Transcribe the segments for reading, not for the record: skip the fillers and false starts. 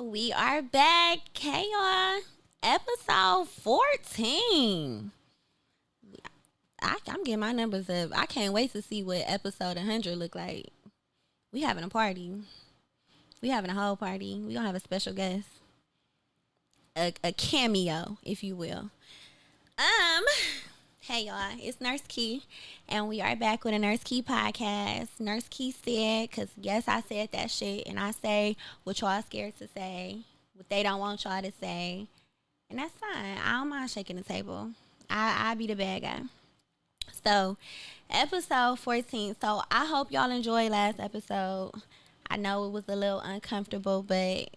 We are back, y'all. Episode 14. I'm getting my numbers up. I can't wait to see what episode 100 look like. We having a party. We having a whole party. We gonna have a special guest, a cameo, if you will. Um, hey y'all, it's Nurse Key, and we are back with a Nurse Key podcast. Nurse Key said, cause yes, I said that shit, and I say what y'all scared to say, what they don't want y'all to say, and that's fine. I don't mind shaking the table. I be the bad guy. So, episode 14. So I hope y'all enjoyed last episode. I know it was a little uncomfortable, but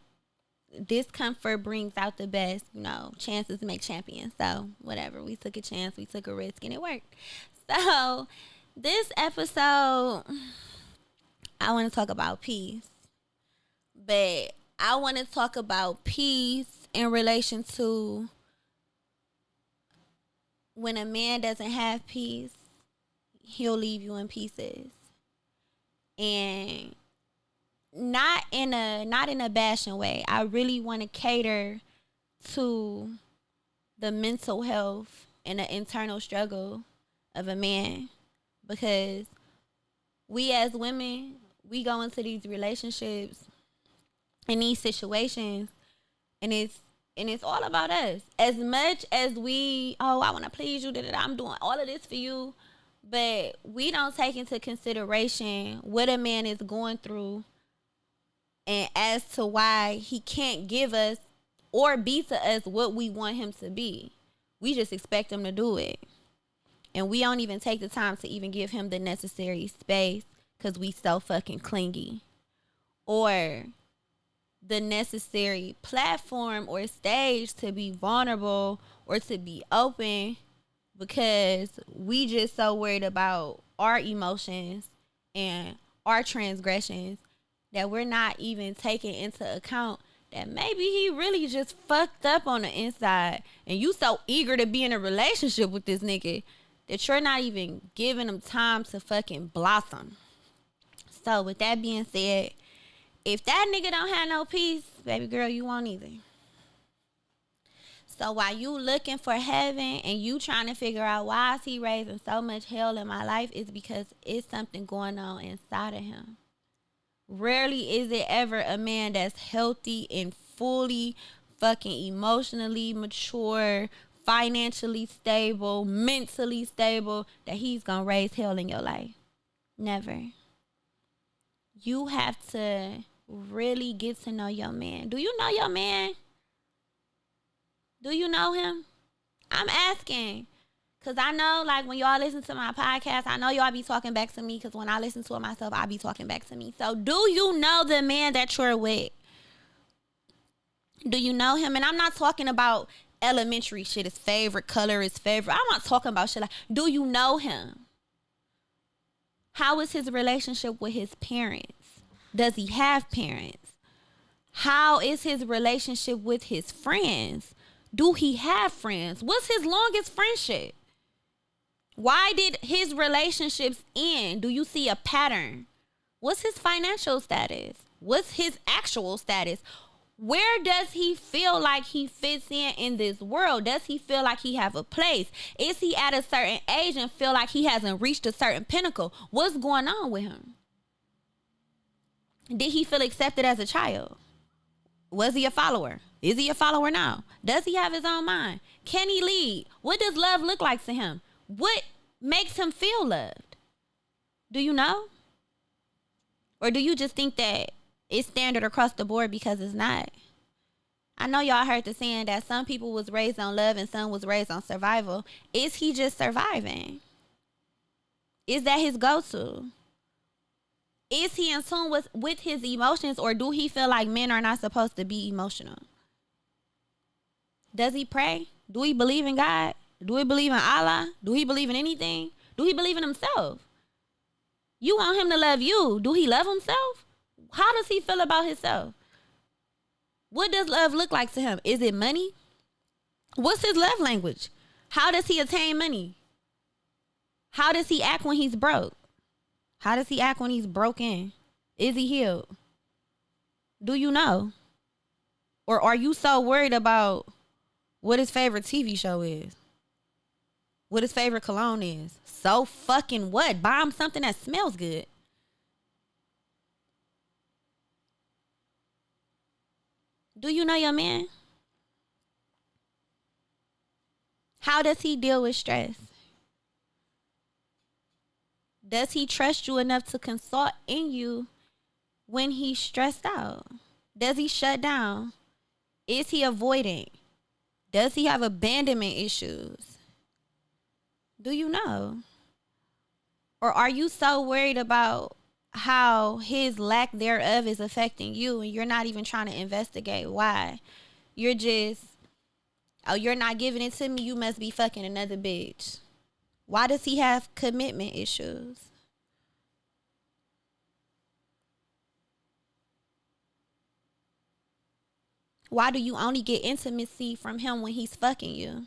discomfort brings out the best. Chances make champions. So whatever, we took a chance, we took a risk, and it worked. So this episode, I want to talk about peace, but I want to talk about peace in relation to when a man doesn't have peace, he'll leave you in pieces, and not in a bashing way. I really want to cater to the mental health and the internal struggle of a man, because we as women, we go into these relationships in these situations, and it's all about us. As much as I want to please you, I'm doing all of this for you, but we don't take into consideration what a man is going through, and as to why he can't give us or be to us what we want him to be. We just expect him to do it. And we don't even take the time to even give him the necessary space because we so fucking clingy. Or the necessary platform or stage to be vulnerable or to be open, because we just so worried about our emotions and our transgressions that we're not even taking into account that maybe he really just fucked up on the inside, and you so eager to be in a relationship with this nigga that you're not even giving him time to fucking blossom. So with that being said, if that nigga don't have no peace, baby girl, you won't either. So while you looking for heaven and you trying to figure out why is he raising so much hell in my life, is because it's something going on inside of him. Rarely is it ever a man that's healthy and fully fucking emotionally mature, financially stable, mentally stable, that he's gonna raise hell in your life. Never. You have to really get to know your man. Do you know your man? Do you know him? I'm asking. Because I know, like, when y'all listen to my podcast, I know y'all be talking back to me, because when I listen to it myself, I be talking back to me. So do you know the man that you're with? Do you know him? And I'm not talking about elementary shit, his favorite color, his favorite. I'm not talking about shit like, do you know him? How is his relationship with his parents? Does he have parents? How is his relationship with his friends? Do he have friends? What's his longest friendship? Why did his relationships end? Do you see a pattern? What's his financial status? What's his actual status? Where does he feel like he fits in this world? Does he feel like he have a place? Is he at a certain age and feel like he hasn't reached a certain pinnacle? What's going on with him? Did he feel accepted as a child? Was he a follower? Is he a follower now? Does he have his own mind? Can he lead? What does love look like to him? What makes him feel loved? Do you know? Or do you just think that it's standard across the board, because it's not? I know y'all heard the saying that some people was raised on love and some was raised on survival. Is he just surviving? Is that his go-to? Is he in tune with his emotions, or do he feel like men are not supposed to be emotional? Does he pray? Do he believe in God? Do he believe in Allah? Do he believe in anything? Do he believe in himself? You want him to love you. Do he love himself? How does he feel about himself? What does love look like to him? Is it money? What's his love language? How does he attain money? How does he act when he's broke? How does he act when he's broken? Is he healed? Do you know? Or are you so worried about what his favorite TV show is? What his favorite cologne is? So fucking what? Buy him something that smells good. Do you know your man? How does he deal with stress? Does he trust you enough to consult in you when he's stressed out? Does he shut down? Is he avoiding? Does he have abandonment issues? Do you know? Or are you so worried about how his lack thereof is affecting you and you're not even trying to investigate why? You're just, oh, you're not giving it to me, you must be fucking another bitch. Why does he have commitment issues? Why do you only get intimacy from him when he's fucking you?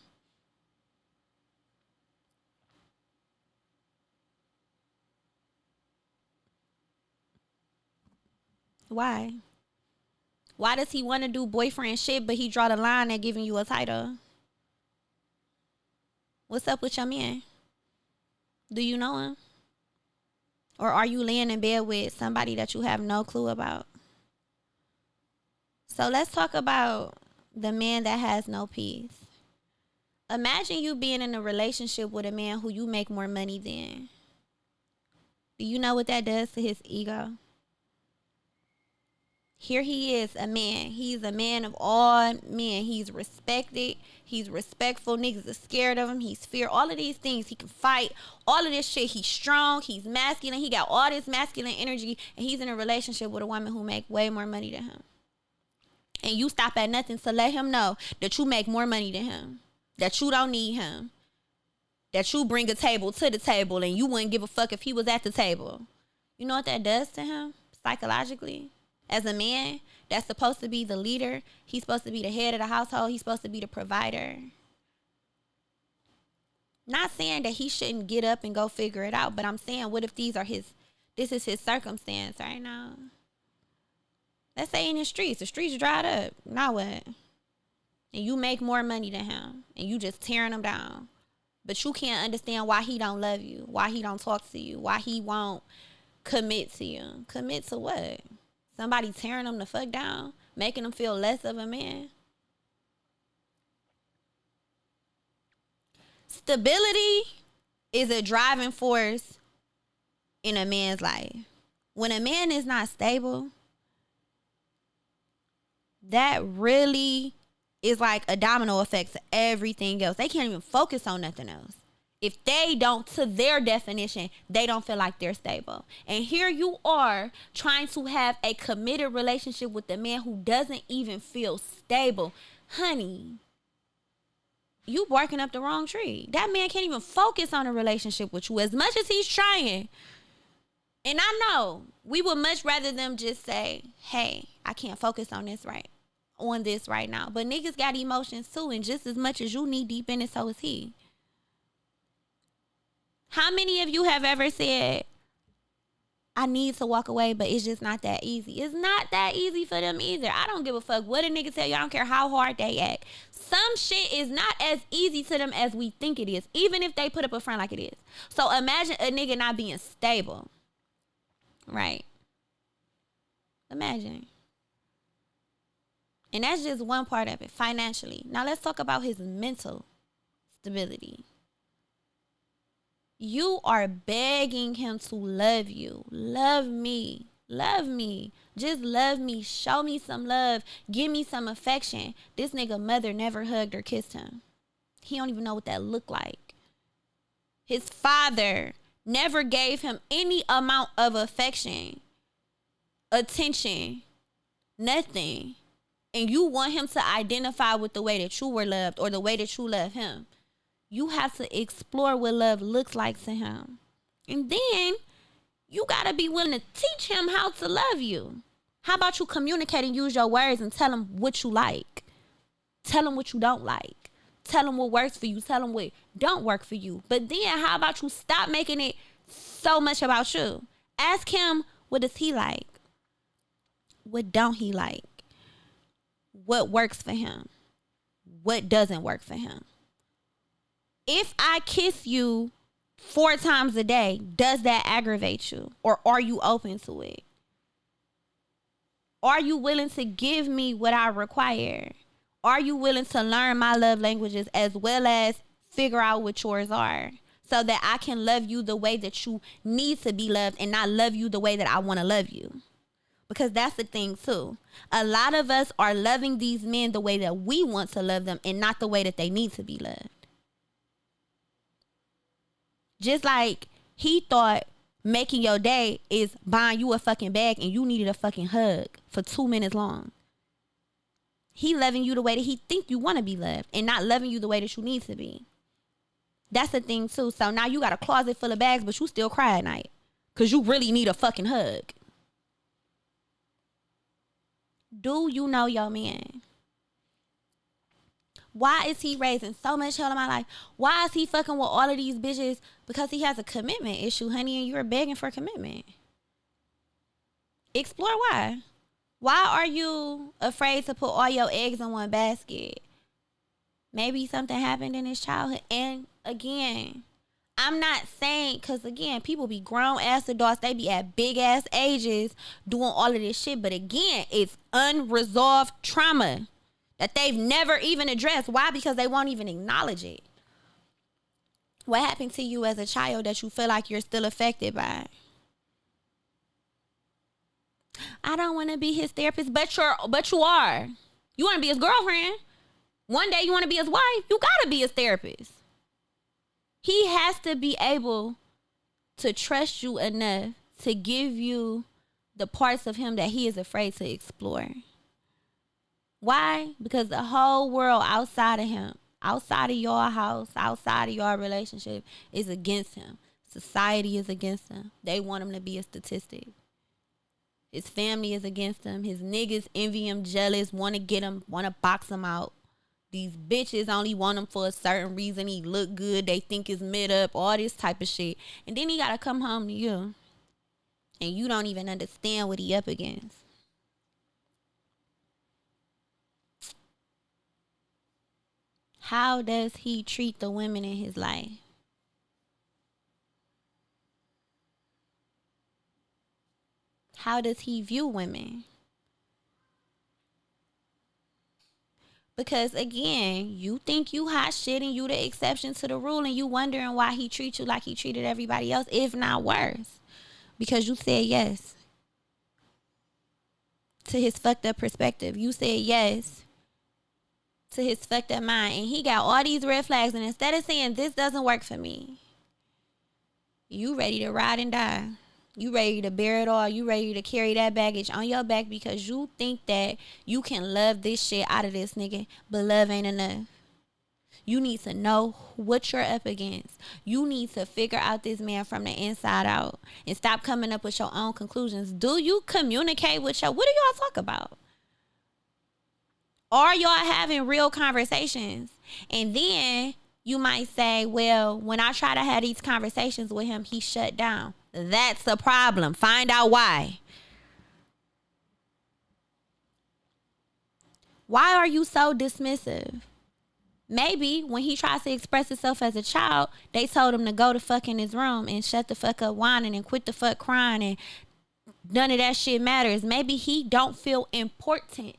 Why? Why does he want to do boyfriend shit, but he draw the line at giving you a title? What's up with your man? Do you know him? Or are you laying in bed with somebody that you have no clue about? So let's talk about the man that has no peace. Imagine you being in a relationship with a man who you make more money than. Do you know what that does to his ego? Here he is, a man. He's a man of all men. He's respected. He's respectful. Niggas are scared of him. He's feared. All of these things. He can fight. All of this shit. He's strong. He's masculine. He got all this masculine energy. And he's in a relationship with a woman who make way more money than him. And you stop at nothing to let him know that you make more money than him. That you don't need him. That you bring a table to the table and you wouldn't give a fuck if he was at the table. You know what that does to him psychologically? As a man that's supposed to be the leader, he's supposed to be the head of the household, he's supposed to be the provider. Not saying that he shouldn't get up and go figure it out, but I'm saying, what if this is his circumstance right now? Let's say in the streets dried up. Now what? And you make more money than him and you just tearing him down. But you can't understand why he don't love you, why he don't talk to you, why he won't commit to you. Commit to what? Somebody tearing him the fuck down, making him feel less of a man. Stability is a driving force in a man's life. When a man is not stable, that really is like a domino effect to everything else. They can't even focus on nothing else. If they don't, to their definition, they don't feel like they're stable. And here you are trying to have a committed relationship with a man who doesn't even feel stable. Honey, you barking up the wrong tree. That man can't even focus on a relationship with you as much as he's trying. And I know we would much rather them just say, hey, I can't focus on this right now. But niggas got emotions too, and just as much as you knee deep in it, so is he. How many of you have ever said, I need to walk away, but it's just not that easy? It's not that easy for them either. I don't give a fuck what a nigga tell you. I don't care how hard they act. Some shit is not as easy to them as we think it is, even if they put up a front like it is. So imagine a nigga not being stable. Right? Imagine. And that's just one part of it, financially. Now let's talk about his mental stability. You are begging him to love you. Love me. Love me. Just love me. Show me some love. Give me some affection. This nigga mother never hugged or kissed him. He don't even know what that looked like. His father never gave him any amount of affection, attention, nothing. And you want him to identify with the way that you were loved or the way that you love him. You have to explore what love looks like to him. And then you got to be willing to teach him how to love you. How about you communicate and use your words and tell him what you like? Tell him what you don't like. Tell him what works for you. Tell him what don't work for you. But then how about you stop making it so much about you? Ask him, what does he like? What don't he like? what works for him, what doesn't work for him. If I kiss you 4 times a day, does that aggravate you? Or are you open to it? Are you willing to give me what I require? Are you willing to learn my love languages as well as figure out what yours are, so that I can love you the way that you need to be loved and not love you the way that I want to love you? Because that's the thing too. A lot of us are loving these men the way that we want to love them and not the way that they need to be loved. Just like he thought making your day is buying you a fucking bag and you needed a fucking hug for 2 minutes long. He loving you the way that he think you want to be loved and not loving you the way that you need to be. That's the thing too. So now you got a closet full of bags, but you still cry at night because you really need a fucking hug. Do you know your man? Why is he raising so much hell in my life? Why is he fucking with all of these bitches? Because he has a commitment issue, honey, and you're begging for commitment. Explore why. Why are you afraid to put all your eggs in one basket? Maybe something happened in his childhood. And again, I'm not saying, because again, people be grown ass adults. They be at big ass ages doing all of this shit. But again, it's unresolved trauma that they've never even addressed. Why? Because they won't even acknowledge it. What happened to you as a child that you feel like you're still affected by? I don't want to be his therapist, but you are. You want to be his girlfriend. One day you want to be his wife. You got to be his therapist. He has to be able to trust you enough to give you the parts of him that he is afraid to explore. Why? Because the whole world outside of him, outside of your house, outside of your relationship, is against him. Society is against him. They want him to be a statistic. His family is against him. His niggas envy him, jealous, want to get him, want to box him out. These bitches only want him for a certain reason. He look good. They think it's mid up, all this type of shit. And then he got to come home to you. And you don't even understand what he up against. How does he treat the women in his life? How does he view women? Because again, you think you hot shit and you the exception to the rule, and you wondering why he treats you like he treated everybody else, if not worse. Because you said yes to his fucked up perspective. You said yes to his fucked up mind, and he got all these red flags, and instead of saying this doesn't work for me, you ready to ride and die. You ready to bear it all. You ready to carry that baggage on your back because you think that you can love this shit out of this nigga, but love ain't enough. You need to know what you're up against. You need to figure out this man from the inside out and stop coming up with your own conclusions. Do you communicate with what do y'all talk about? Are y'all having real conversations? And then you might say, well, when I try to have these conversations with him, he shut down. That's the problem. Find out why. Why are you so dismissive? Maybe when he tries to express himself as a child, they told him to go to fuck in his room and shut the fuck up whining and quit the fuck crying and none of that shit matters. Maybe he don't feel important.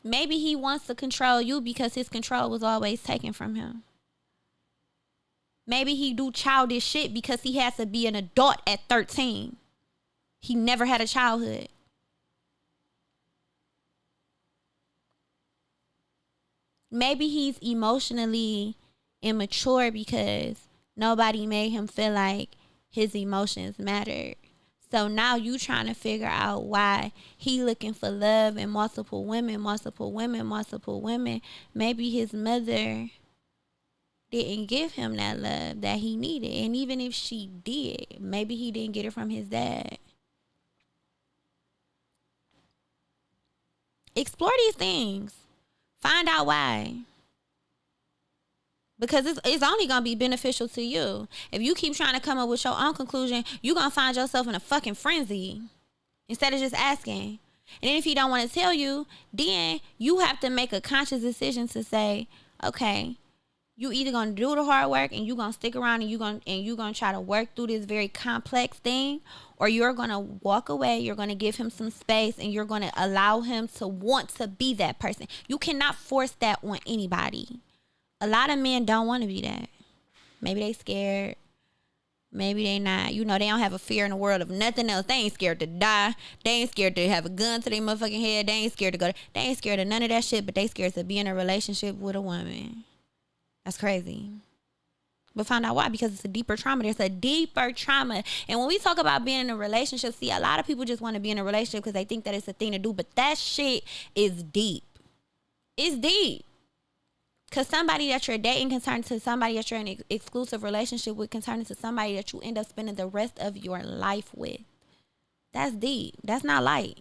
Maybe he wants to control you because his control was always taken from him. Maybe he do childish shit because he has to be an adult at 13. He never had a childhood. Maybe he's emotionally immature because nobody made him feel like his emotions mattered. So now you trying to figure out why he looking for love in multiple women. Maybe his mother didn't give him that love that he needed. And even if she did, maybe he didn't get it from his dad. Explore these things. Find out why. because it's only gonna be beneficial to you. If you keep trying to come up with your own conclusion, you're gonna find yourself in a fucking frenzy instead of just asking. And then if he don't want to tell you, then you have to make a conscious decision to say, okay, you either gonna do the hard work and you gonna stick around and you gonna try to work through this very complex thing, or you're gonna walk away, you're gonna give him some space, and you're gonna allow him to want to be that person. You cannot force that on anybody. A lot of men don't want to be that. Maybe they scared. Maybe they not. You know, they don't have a fear in the world of nothing else. They ain't scared to die. They ain't scared to have a gun to their motherfucking head. They ain't scared to they ain't scared of none of that shit, but they scared to be in a relationship with a woman. That's crazy. But find out why. Because it's a deeper trauma. There's a deeper trauma. And when we talk about being in a relationship, see, a lot of people just want to be in a relationship because they think that it's a thing to do. But that shit is deep. It's deep. Because somebody that you're dating can turn to somebody that you're in an exclusive relationship with, can turn into somebody that you end up spending the rest of your life with. That's deep. That's not light.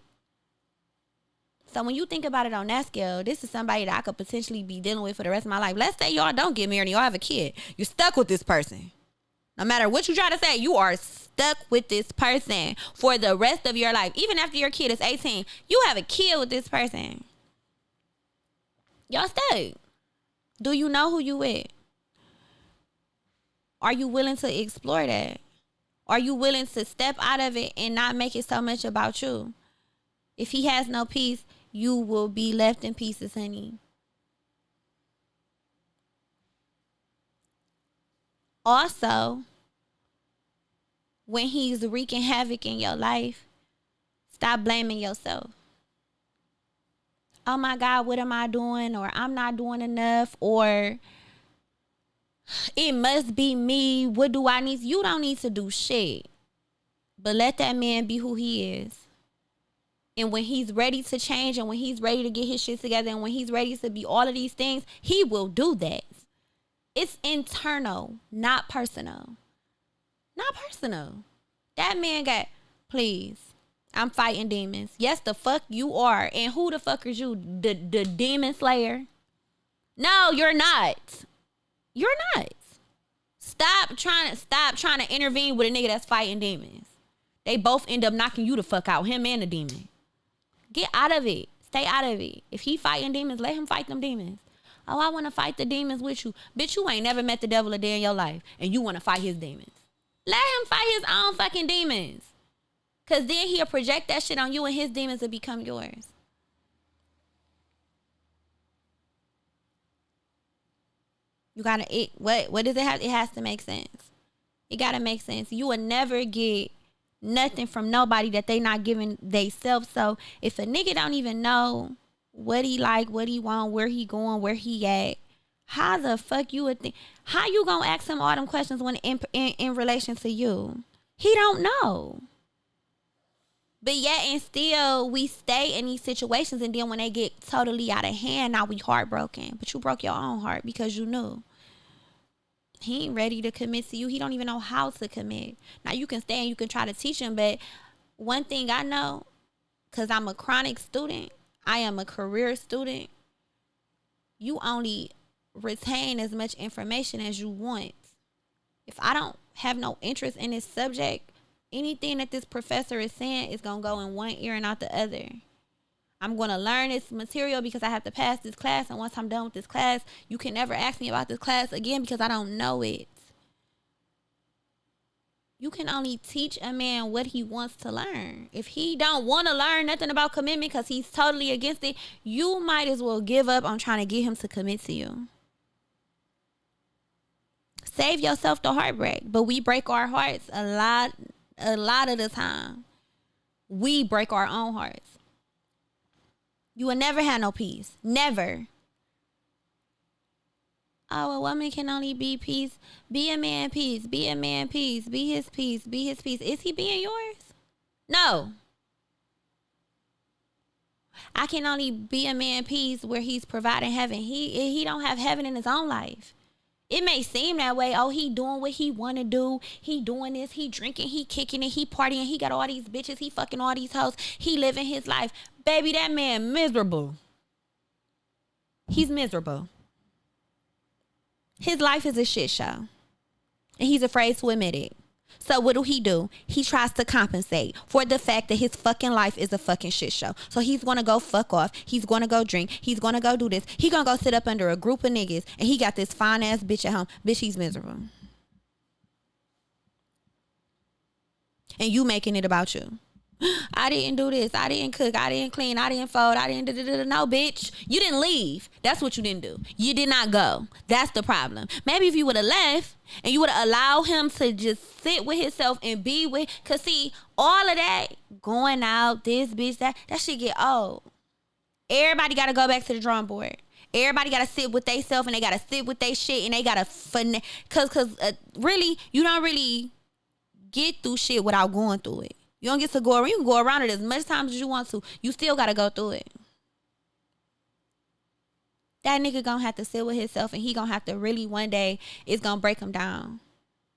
So when you think about it on that scale, this is somebody that I could potentially be dealing with for the rest of my life. Let's say y'all don't get married and y'all have a kid. You're stuck with this person. No matter what you try to say, you are stuck with this person for the rest of your life. Even after your kid is 18, you have a kid with this person. Y'all stuck. Do you know who you with? Are you willing to explore that? Are you willing to step out of it and not make it so much about you? If he has no peace, you will be left in pieces, honey. Also, when he's wreaking havoc in your life, stop blaming yourself. Oh my God, what am I doing? Or I'm not doing enough. Or it must be me. What do I need? You don't need to do shit. But let that man be who he is. And when he's ready to change, and when he's ready to get his shit together, and when he's ready to be all of these things, he will do that. It's internal, not personal. Not personal. That man got, please, I'm fighting demons. Yes, the fuck you are. And who the fuck is you? The demon slayer? No, you're not. You're not. Stop trying to intervene with a nigga that's fighting demons. They both end up knocking you the fuck out, him and the demon. Get out of it. Stay out of it. If he fighting demons, let him fight them demons. Oh, I want to fight the demons with you. Bitch, you ain't never met the devil a day in your life, and you want to fight his demons. Let him fight his own fucking demons. Because then he'll project that shit on you, and his demons will become yours. You gotta, what does it have? It has to make sense. It gotta make sense. You will never get nothing from nobody that they not giving they self. So if a nigga don't even know what he like, what he want, where he going, where he at, how the fuck you would think? How you gonna ask him all them questions when in relation to you? He don't know. But yet and still we stay in these situations, and then when they get totally out of hand, now we heartbroken. But you broke your own heart because you knew. He ain't ready to commit to you. He don't even know how to commit. Now you can stay and you can try to teach him, but one thing I know, because I'm a chronic student, I am a career student, you only retain as much information as you want. If I don't have no interest in this subject, anything that this professor is saying is going to go in one ear and out the other. I'm going to learn this material because I have to pass this class. And once I'm done with this class, you can never ask me about this class again because I don't know it. You can only teach a man what he wants to learn. If he don't want to learn nothing about commitment because he's totally against it, you might as well give up on trying to get him to commit to you. Save yourself the heartbreak. But we break our hearts a lot of the time. We break our own hearts. You will never have no peace. Never. Oh, a woman can only be peace. Be a man peace. Be a man peace. Be his peace. Be his peace. Is he being yours? No. I can only be a man peace where he's providing heaven. He don't have heaven in his own life. It may seem that way. Oh, he doing what he want to do. He doing this. He drinking. He kicking it. He partying. He got all these bitches. He fucking all these hoes. He living his life. Baby, that man miserable. He's miserable. His life is a shit show. And he's afraid to admit it. So what do? He tries to compensate for the fact that his fucking life is a fucking shit show. So he's gonna go fuck off. He's gonna go drink. He's gonna go do this. He gonna go sit up under a group of niggas and he got this fine ass bitch at home. Bitch, he's miserable. And you making it about you. I didn't do this. I didn't cook. I didn't clean. I didn't fold. I didn't do. No, bitch. You didn't leave. That's what you didn't do. You did not go. That's the problem. Maybe if you would have left and you would have allowed him to just sit with himself and be with. Because see, all of that going out, this bitch, that shit get old. Everybody got to go back to the drawing board. Everybody got to sit with they self and they got to sit with they shit and they got to Because really, you don't really get through shit without going through it. You don't get to go around. You can go around it as much times as you want to. You still got to go through it. That nigga gonna have to sit with himself and he gonna have to really one day, it's gonna break him down.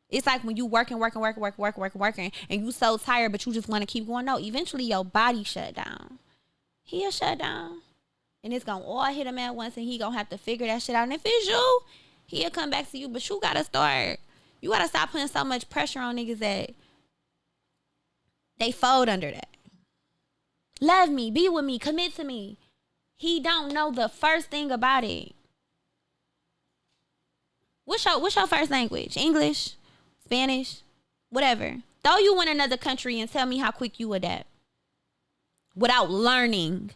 It's like when you working and you so tired but you just want to keep going. No, eventually your body shut down. He'll shut down. And it's gonna all hit him at once and he gonna have to figure that shit out. And if it's you, he'll come back to you. But you gotta start. You gotta stop putting so much pressure on niggas that they fold under that. Love me, be with me, commit to me. He don't know the first thing about it. What's your first language? English? Spanish? Whatever. Throw you in another country and tell me how quick you adapt. Without learning.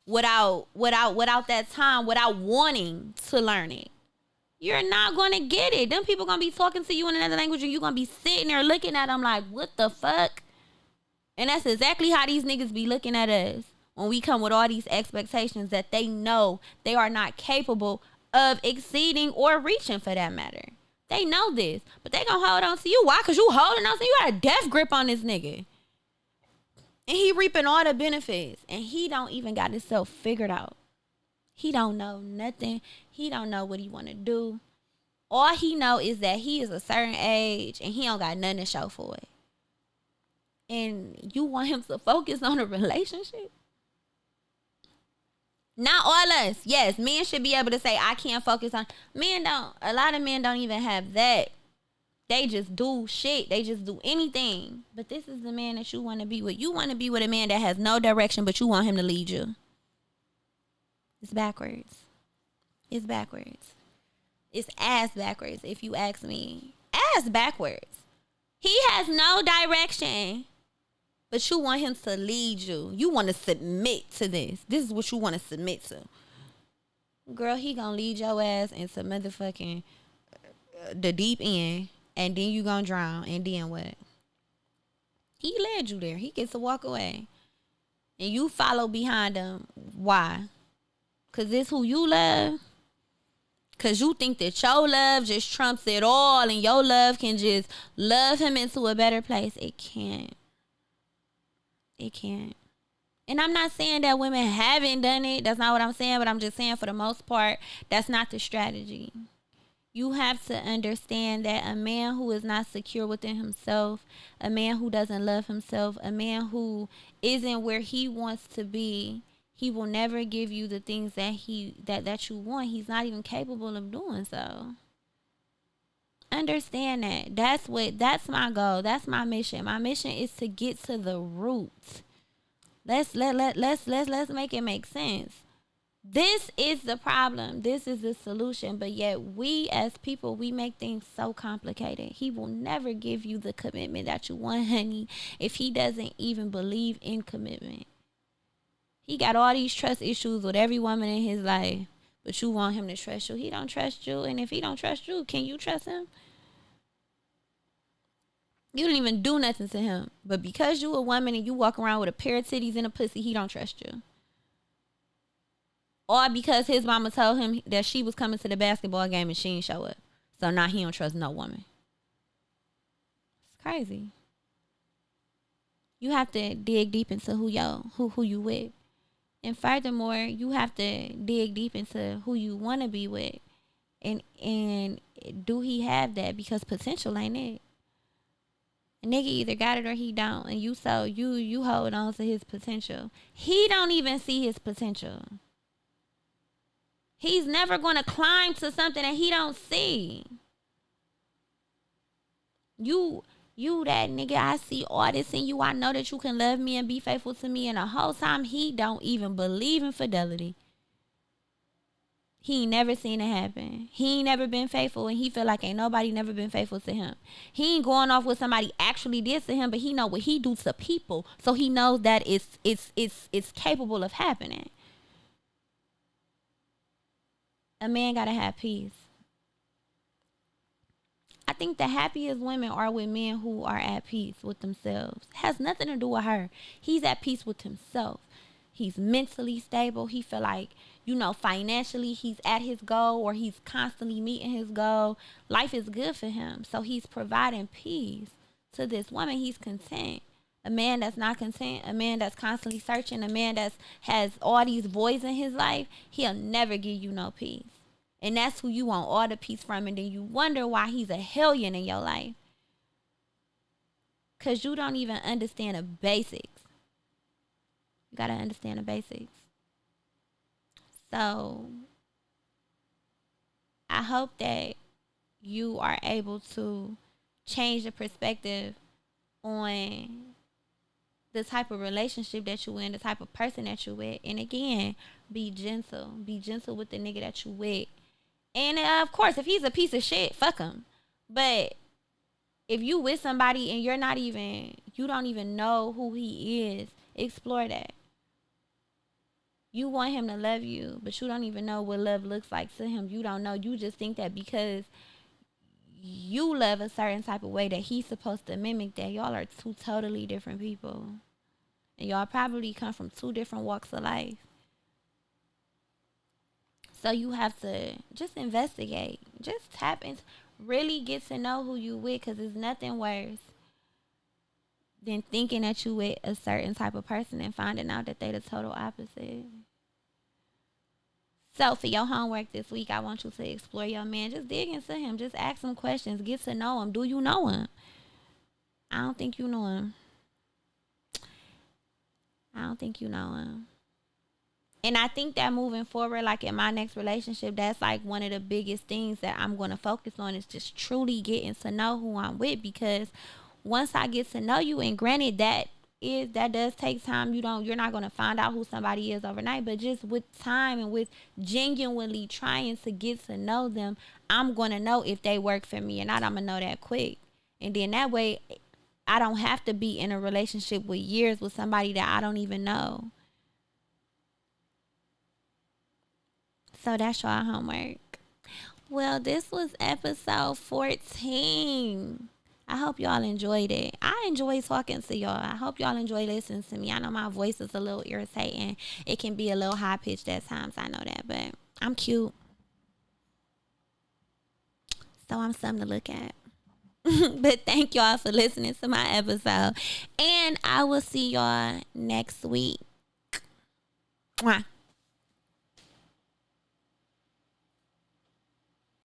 Without that time. Without wanting to learn it. You're not going to get it. Them people going to be talking to you in another language and you're going to be sitting there looking at them like, what the fuck? And that's exactly how these niggas be looking at us when we come with all these expectations that they know they are not capable of exceeding or reaching for that matter. They know this, but they gonna hold on to you. Why? Because you holding on to you. Got a death grip on this nigga. And he reaping all the benefits. And he don't even got himself figured out. He don't know nothing. He don't know what he want to do. All he know is that he is a certain age and he don't got nothing to show for it. And you want him to focus on a relationship? Not all us. Yes, men should be able to say, I can't focus on. Men don't. A lot of men don't even have that. They just do shit. They just do anything. But this is the man that you want to be with. You want to be with a man that has no direction, but you want him to lead you. It's backwards. It's backwards. It's ass backwards, if you ask me. Ass backwards. He has no direction. But you want him to lead you. You want to submit to this. This is what you want to submit to. Girl, he gonna lead your ass into motherfucking the deep end. And then you gonna drown. And then what? He led you there. He gets to walk away. And you follow behind him. Why? Because this who you love? Because you think that your love just trumps it all. And your love can just love him into a better place. It can't. It can't. And I'm not saying that women haven't done it. That's not what I'm saying. But I'm just saying for the most part, that's not the strategy. You have to understand that a man who is not secure within himself, a man who doesn't love himself, a man who isn't where he wants to be, he will never give you the things that you want. He's not even capable of doing so. Understand that. That's my goal. That's my mission. My mission is to get to the root. Let's make it make sense. This is the problem. This is the solution. But yet we as people, we make things so complicated. He will never give you the commitment that you want, honey, if he doesn't even believe in commitment. He got all these trust issues with every woman in his life. But you want him to trust you. He don't trust you. And if he don't trust you, can you trust him? You didn't even do nothing to him. But because you a woman and you walk around with a pair of titties and a pussy, he don't trust you. Or because his mama told him that she was coming to the basketball game and she didn't show up. So now he don't trust no woman. It's crazy. You have to dig deep into who you with. And furthermore, you have to dig deep into who you want to be with. And do he have that? Because potential ain't it. A nigga either got it or he don't. And you hold on to his potential. He don't even see his potential. He's never going to climb to something that he don't see. You you that nigga, I see all this in you. I know that you can love me and be faithful to me. And the whole time he don't even believe in fidelity. He ain't never seen it happen. He ain't never been faithful, and he feel like ain't nobody never been faithful to him. He ain't going off what somebody actually did to him, but he know what he do to people, so he knows that it's capable of happening. A man gotta have peace. I think the happiest women are with men who are at peace with themselves. It has nothing to do with her. He's at peace with himself. He's mentally stable. He feel like, financially he's at his goal, or he's constantly meeting his goal. Life is good for him. So he's providing peace to this woman. He's content. A man that's not content, a man that's constantly searching, a man that has all these voids in his life, he'll never give you no peace. And that's who you want all the peace from. And then you wonder why he's a hellion in your life. Because you don't even understand the basics. You got to understand the basics. So, I hope that you are able to change the perspective on the type of relationship that you in, the type of person that you with. And again, be gentle. Be gentle with the nigga that you with. And of course, if he's a piece of shit, fuck him. But if you with somebody and you don't even know who he is, explore that. You want him to love you, but you don't even know what love looks like to him. You don't know. You just think that because you love a certain type of way that he's supposed to mimic that. Y'all are two totally different people. And y'all probably come from two different walks of life. So you have to just investigate. Just tap into, really get to know who you with, because there's nothing worse than thinking that you with a certain type of person and finding out that they the total opposite. So for your homework this week, I want you to explore your man. Just dig into him. Just ask him questions. Get to know him. Do you know him? I don't think you know him. I don't think you know him. And I think that moving forward, like in my next relationship, that's like one of the biggest things that I'm going to focus on, is just truly getting to know who I'm with. Because once I get to know you, and granted that does take time. You're not going to find out who somebody is overnight, but just with time and with genuinely trying to get to know them, I'm going to know if they work for me or not. I'm going to know that quick. And then that way I don't have to be in a relationship with years with somebody that I don't even know. So that's your homework. Well, this was episode 14. I hope y'all enjoyed it. I enjoy talking to y'all. I hope y'all enjoy listening to me. I know my voice is a little irritating. It can be a little high pitched at times. I know that, but I'm cute. So I'm something to look at. But thank y'all for listening to my episode. And I will see y'all next week. Mwah.